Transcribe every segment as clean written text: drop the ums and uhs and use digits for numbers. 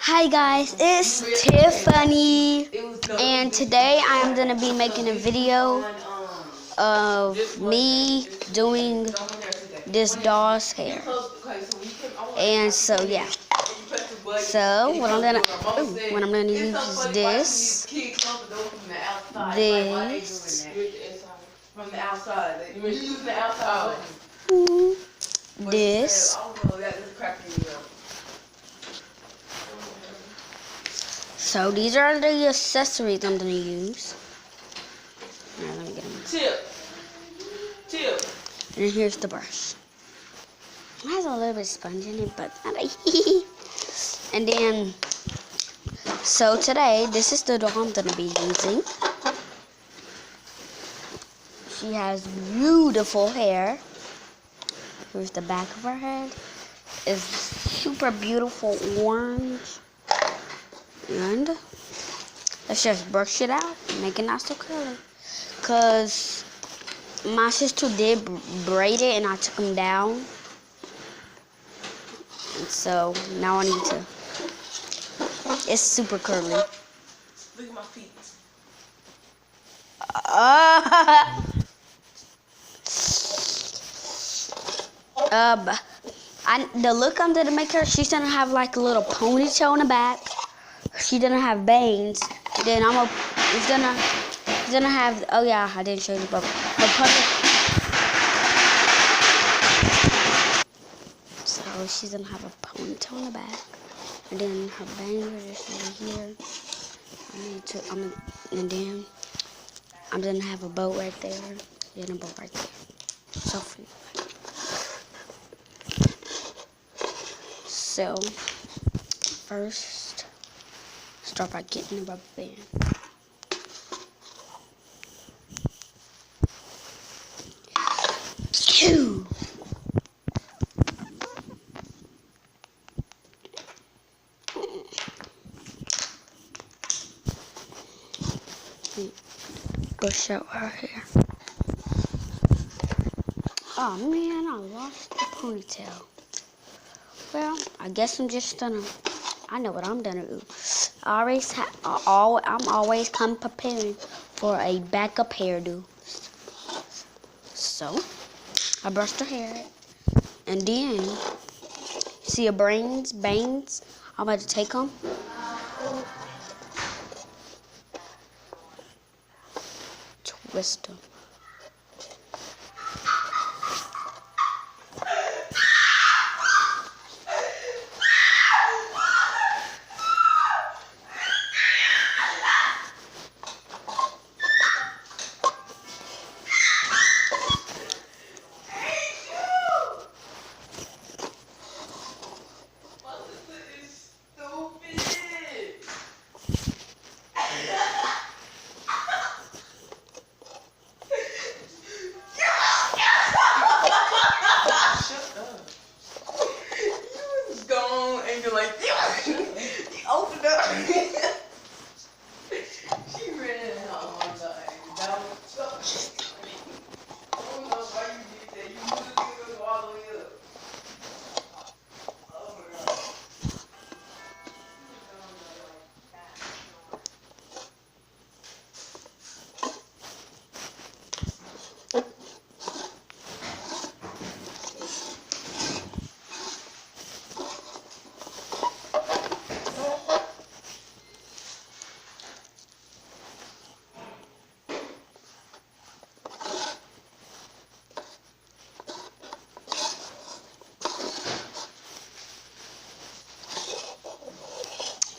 Hi guys, it's Tiffany, and today I am going to be making a video of me doing this doll's hair. And so yeah, so what I'm gonna use is this, this. So these are the accessories I'm gonna use. Now let me get them. Tip. And here's the brush. It has a little bit of sponge in it, but not a And then, so today, this is the doll I'm gonna be using. She has beautiful hair. Here's the back of her head. It's super beautiful orange. And let's just brush it out and make it not so curly. Cause my sister did braid it and I took them down. And so now I need to. It's super curly. Look at my feet. The look I'm gonna make her, she's gonna have like a little ponytail in the back. She doesn't have bangs. Then it's gonna have, oh yeah, I didn't show you, but so she's gonna have a ponytail in the back, and then her bangs are just over here. And then I'm gonna have a bow right there, and a bow right there. So free. So first, start by getting the rubber band. Phew. Brush out her hair. Oh man, I lost the ponytail. Well, I guess I'm just gonna. I know what I'm gonna do. I'm always come preparing for a backup hairdo. So I brushed her hair, and then see her bangs. I'm about to take them. Twist them. Opened up. She ran out one time. I don't know why you did that. You knew it was all the way up. Oh my God.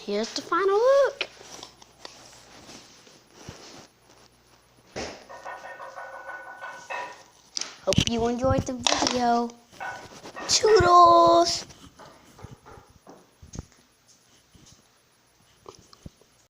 Here's the final look. Hope you enjoyed the video. Toodles!